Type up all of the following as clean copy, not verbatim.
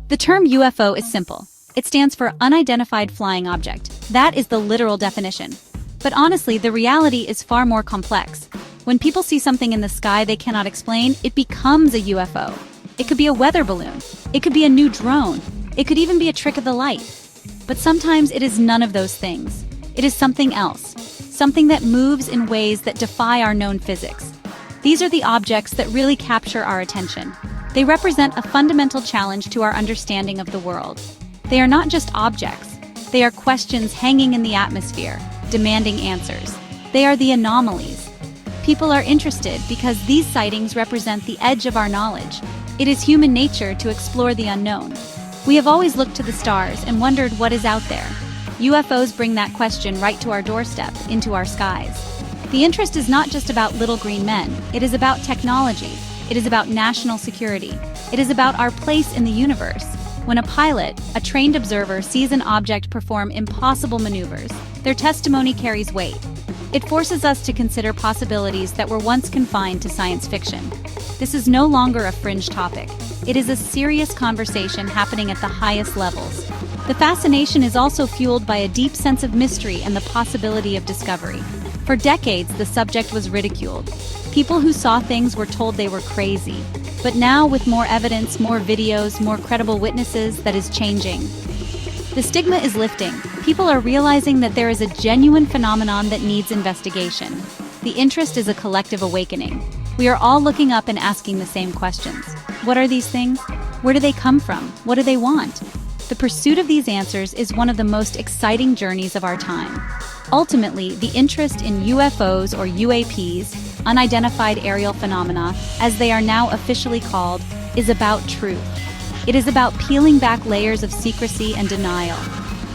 The term UFO is simple. It stands for unidentified flying object. That is the literal definition. But honestly, the reality is far more complex. When people see something in the sky they cannot explain, it becomes a UFO. It could be a weather balloon. It could be a new drone. It could even be a trick of the light. But sometimes it is none of those things. It is something else. Something that moves in ways that defy our known physics. These are the objects that really capture our attention. They represent a fundamental challenge to our understanding of the world. They are not just objects. They are questions hanging in the atmosphere, demanding answers. They are the anomalies. People are interested because these sightings represent the edge of our knowledge. It is human nature to explore the unknown. We have always looked to the stars and wondered what is out there. UFOs bring that question right to our doorstep, into our skies. The interest is not just about little green men. It is about technology. It is about national security. It is about our place in the universe. When a pilot, a trained observer, sees an object perform impossible maneuvers, their testimony carries weight. It forces us to consider possibilities that were once confined to science fiction. This is no longer a fringe topic. It is a serious conversation happening at the highest levels. The fascination is also fueled by a deep sense of mystery and the possibility of discovery. For decades, the subject was ridiculed. People who saw things were told they were crazy. But now, with more evidence, more videos, more credible witnesses, that is changing. The stigma is lifting. People are realizing that there is a genuine phenomenon that needs investigation. The interest is a collective awakening. We are all looking up and asking the same questions. What are these things? Where do they come from? What do they want? The pursuit of these answers is one of the most exciting journeys of our time. Ultimately, the interest in UFOs or UAPs, unidentified aerial phenomena, as they are now officially called, is about truth. It is about peeling back layers of secrecy and denial.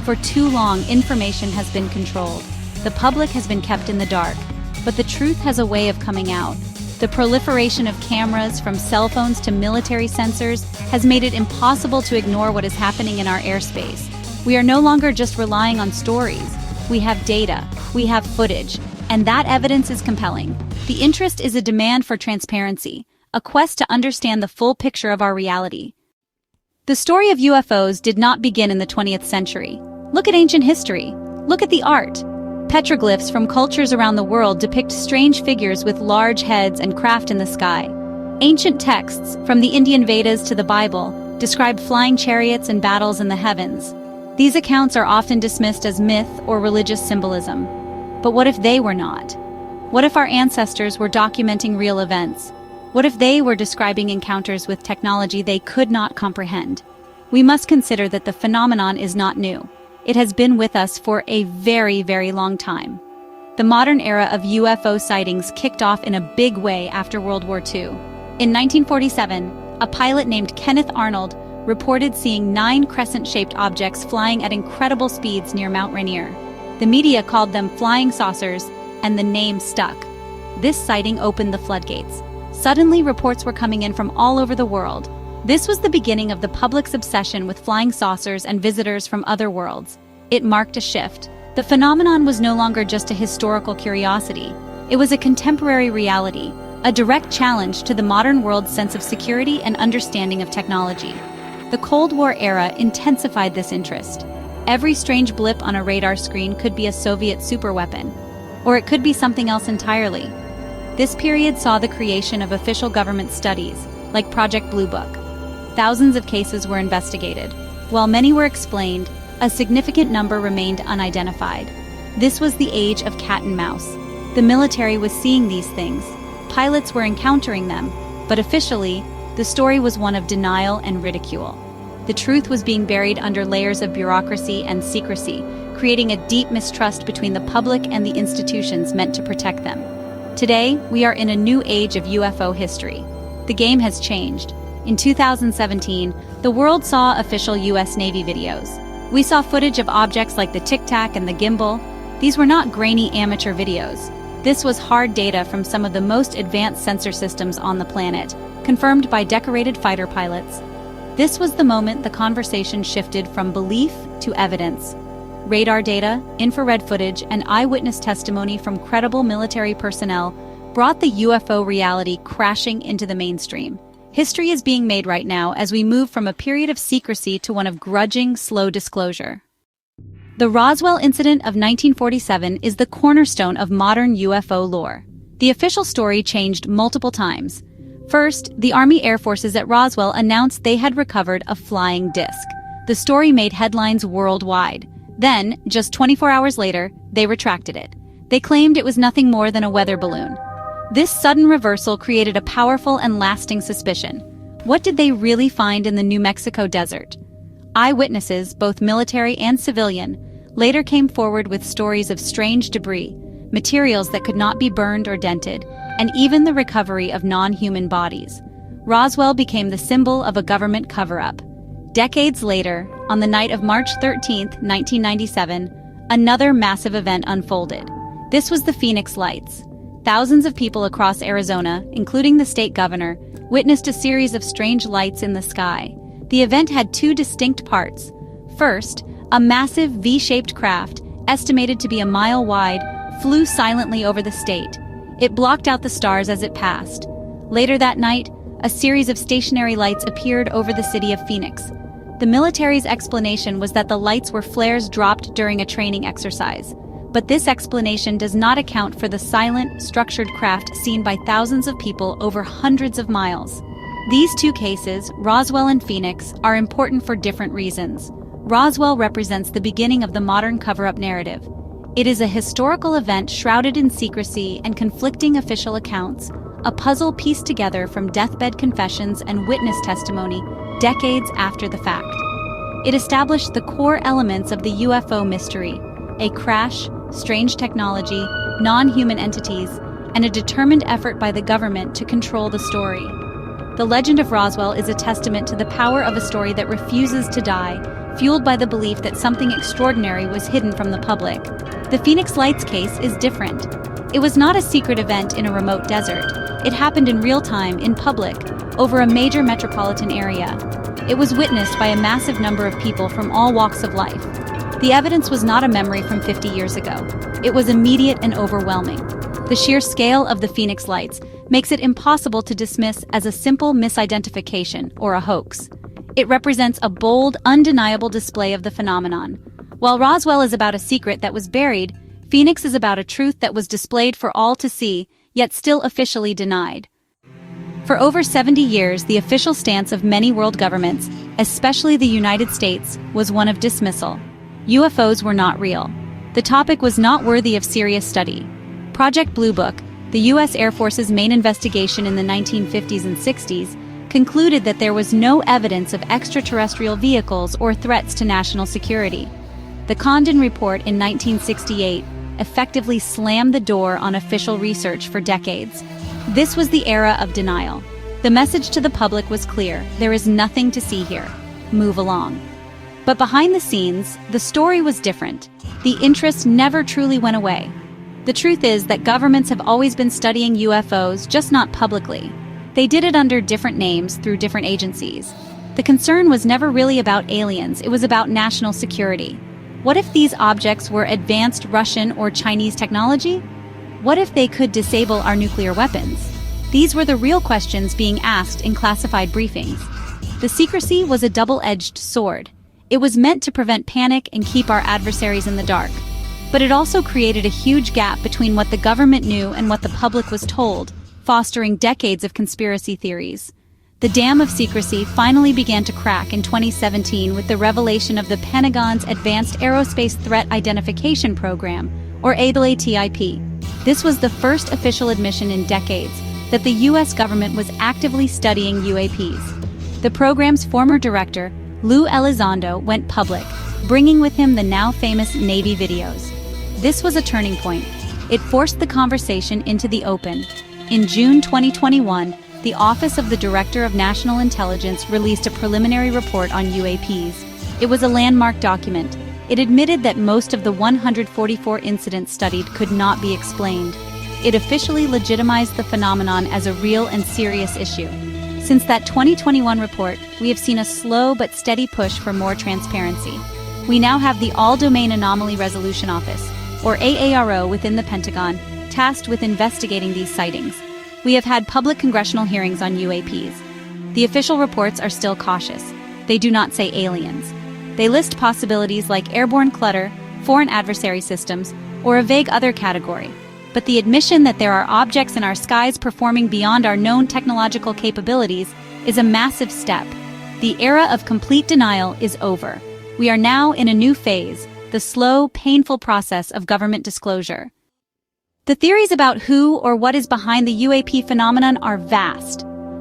For too long, information has been controlled. The public has been kept in the dark, but the truth has a way of coming out. The proliferation of cameras, from cell phones to military sensors, has made it impossible to ignore what is happening in our airspace. We are no longer just relying on stories. We have data, we have footage, and that evidence is compelling. The interest is a demand for transparency, a quest to understand the full picture of our reality. The story of UFOs did not begin in the 20th century. Look at ancient history. Look at the art. Petroglyphs from cultures around the world depict strange figures with large heads and craft in the sky. Ancient texts, from the Indian Vedas to the Bible, describe flying chariots and battles in the heavens. These accounts are often dismissed as myth or religious symbolism. But what if they were not? What if our ancestors were documenting real events? What if they were describing encounters with technology they could not comprehend? We must consider that the phenomenon is not new. It has been with us for a very, very long time. The modern era of UFO sightings kicked off in a big way after World War II. In 1947, a pilot named Kenneth Arnold reported seeing 9 crescent-shaped objects flying at incredible speeds near Mount Rainier. The media called them flying saucers, and the name stuck. This sighting opened the floodgates. Suddenly, reports were coming in from all over the world. This was the beginning of the public's obsession with flying saucers and visitors from other worlds. It marked a shift. The phenomenon was no longer just a historical curiosity. It was a contemporary reality, a direct challenge to the modern world's sense of security and understanding of technology. The Cold War era intensified this interest. Every strange blip on a radar screen could be a Soviet superweapon, or it could be something else entirely. This period saw the creation of official government studies, like Project Blue Book. Thousands of cases were investigated. While many were explained, a significant number remained unidentified. This was the age of cat and mouse. The military was seeing these things. Pilots were encountering them, but officially, the story was one of denial and ridicule. The truth was being buried under layers of bureaucracy and secrecy, creating a deep mistrust between the public and the institutions meant to protect them. Today, we are in a new age of UFO history. The game has changed. In 2017, the world saw official US Navy videos. We saw footage of objects like the Tic Tac and the gimbal. These were not grainy amateur videos. This was hard data from some of the most advanced sensor systems on the planet, confirmed by decorated fighter pilots. This was the moment the conversation shifted from belief to evidence. Radar data, infrared footage, and eyewitness testimony from credible military personnel brought the UFO reality crashing into the mainstream. History is being made right now as we move from a period of secrecy to one of grudging, slow disclosure. The Roswell incident of 1947 is the cornerstone of modern UFO lore. The official story changed multiple times. First, the Army Air Forces at Roswell announced they had recovered a flying disc. The story made headlines worldwide. Then, just 24 hours later, they retracted it. They claimed it was nothing more than a weather balloon. This sudden reversal created a powerful and lasting suspicion. What did they really find in the New Mexico desert? Eyewitnesses, both military and civilian, later came forward with stories of strange debris, materials that could not be burned or dented, and even the recovery of non-human bodies. Roswell became the symbol of a government cover-up. Decades later, on the night of March 13, 1997, another massive event unfolded. This was the Phoenix Lights. Thousands of people across Arizona, including the state governor, witnessed a series of strange lights in the sky. The event had two distinct parts. First, a massive V-shaped craft, estimated to be a mile wide, flew silently over the state. It blocked out the stars as it passed. Later that night, a series of stationary lights appeared over the city of Phoenix. The military's explanation was that the lights were flares dropped during a training exercise. But this explanation does not account for the silent, structured craft seen by thousands of people over hundreds of miles. These two cases, Roswell and Phoenix, are important for different reasons. Roswell represents the beginning of the modern cover-up narrative. It is a historical event shrouded in secrecy and conflicting official accounts, a puzzle pieced together from deathbed confessions and witness testimony decades after the fact. It established the core elements of the UFO mystery: a crash, strange technology, non-human entities, and a determined effort by the government to control the story. The legend of Roswell is a testament to the power of a story that refuses to die, fueled by the belief that something extraordinary was hidden from the public. The Phoenix Lights case is different. It was not a secret event in a remote desert. It happened in real time, in public, over a major metropolitan area. It was witnessed by a massive number of people from all walks of life. The evidence was not a memory from 50 years ago. It was immediate and overwhelming. The sheer scale of the Phoenix Lights makes it impossible to dismiss as a simple misidentification or a hoax. It represents a bold, undeniable display of the phenomenon. While Roswell is about a secret that was buried, Phoenix is about a truth that was displayed for all to see, yet still officially denied. For over 70 years, the official stance of many world governments, especially the United States, was one of dismissal. UFOs were not real. The topic was not worthy of serious study. Project Blue Book, the U.S. Air Force's main investigation in the 1950s and 60s, concluded that there was no evidence of extraterrestrial vehicles or threats to national security. The Condon Report in 1968 effectively slammed the door on official research for decades. This was the era of denial. The message to the public was clear: there is nothing to see here. Move along. But behind the scenes, the story was different. The interest never truly went away. The truth is that governments have always been studying UFOs, just not publicly. They did it under different names through different agencies. The concern was never really about aliens, it was about national security. What if these objects were advanced Russian or Chinese technology? What if they could disable our nuclear weapons? These were the real questions being asked in classified briefings. The secrecy was a double-edged sword. It was meant to prevent panic and keep our adversaries in the dark. But it also created a huge gap between what the government knew and what the public was told, fostering decades of conspiracy theories. The dam of secrecy finally began to crack in 2017 with the revelation of the Pentagon's Advanced Aerospace Threat Identification Program, or ATIP. This was the first official admission in decades that the U.S. government was actively studying UAPs. The program's former director, Lou Elizondo, went public, bringing with him the now famous Navy videos. This was a turning point. It forced the conversation into the open. In June 2021, the Office of the Director of National Intelligence released a preliminary report on UAPs. It was a landmark document. It admitted that most of the 144 incidents studied could not be explained. It officially legitimized the phenomenon as a real and serious issue. Since that 2021 report, we have seen a slow but steady push for more transparency. We now have the All-Domain Anomaly Resolution Office, or AARO, within the Pentagon, tasked with investigating these sightings. We have had public congressional hearings on UAPs. The official reports are still cautious. They do not say aliens. They list possibilities like airborne clutter, foreign adversary systems, or a vague other category. But the admission that there are objects in our skies performing beyond our known technological capabilities is a massive step. The era of complete denial is over. We are now in a new phase, the slow, painful process of government disclosure. The theories about who or what is behind the UAP phenomenon are vast.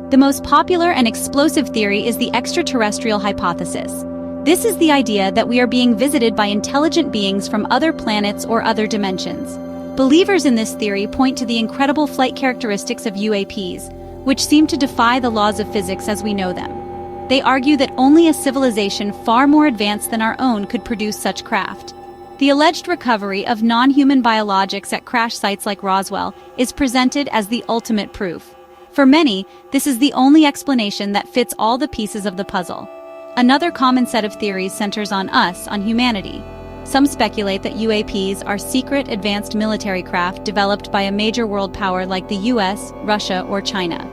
The most popular and explosive theory is the extraterrestrial hypothesis. This is the idea that we are being visited by intelligent beings from other planets or other dimensions. Believers in this theory point to the incredible flight characteristics of UAPs, which seem to defy the laws of physics as we know them. They argue that only a civilization far more advanced than our own could produce such craft. The alleged recovery of non-human biologics at crash sites like Roswell is presented as the ultimate proof. For many, this is the only explanation that fits all the pieces of the puzzle. Another common set of theories centers on us, on humanity. Some speculate that UAPs are secret advanced military craft developed by a major world power like the US, Russia, or China.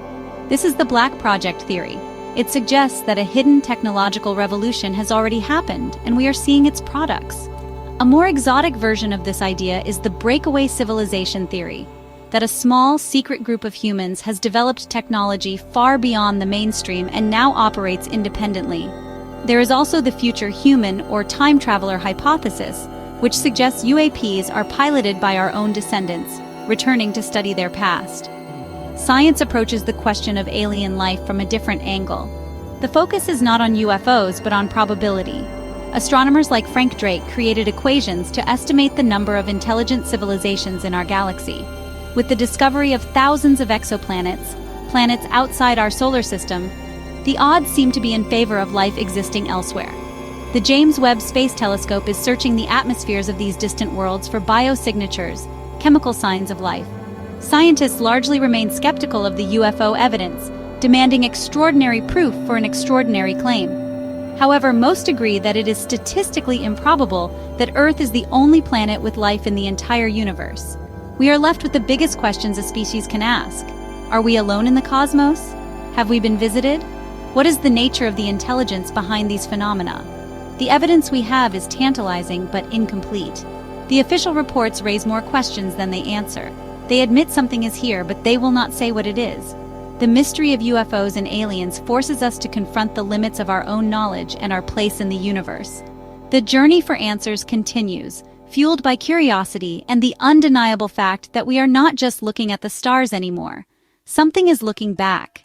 This is the Black Project theory. It suggests that a hidden technological revolution has already happened, and we are seeing its products. A more exotic version of this idea is the breakaway civilization theory, that a small, secret group of humans has developed technology far beyond the mainstream and now operates independently. There is also the future human or time traveler hypothesis, which suggests UAPs are piloted by our own descendants, returning to study their past. Science approaches the question of alien life from a different angle. The focus is not on UFOs but on probability. Astronomers like Frank Drake created equations to estimate the number of intelligent civilizations in our galaxy. With the discovery of thousands of exoplanets, planets outside our solar system, the odds seem to be in favor of life existing elsewhere. The James Webb Space Telescope is searching the atmospheres of these distant worlds for biosignatures, chemical signs of life. Scientists largely remain skeptical of the UFO evidence, demanding extraordinary proof for an extraordinary claim. However, most agree that it is statistically improbable that Earth is the only planet with life in the entire universe. We are left with the biggest questions a species can ask. Are we alone in the cosmos? Have we been visited? What is the nature of the intelligence behind these phenomena? The evidence we have is tantalizing but incomplete. The official reports raise more questions than they answer. They admit something is here, but they will not say what it is. The mystery of UFOs and aliens forces us to confront the limits of our own knowledge and our place in the universe. The journey for answers continues, fueled by curiosity and the undeniable fact that we are not just looking at the stars anymore. Something is looking back.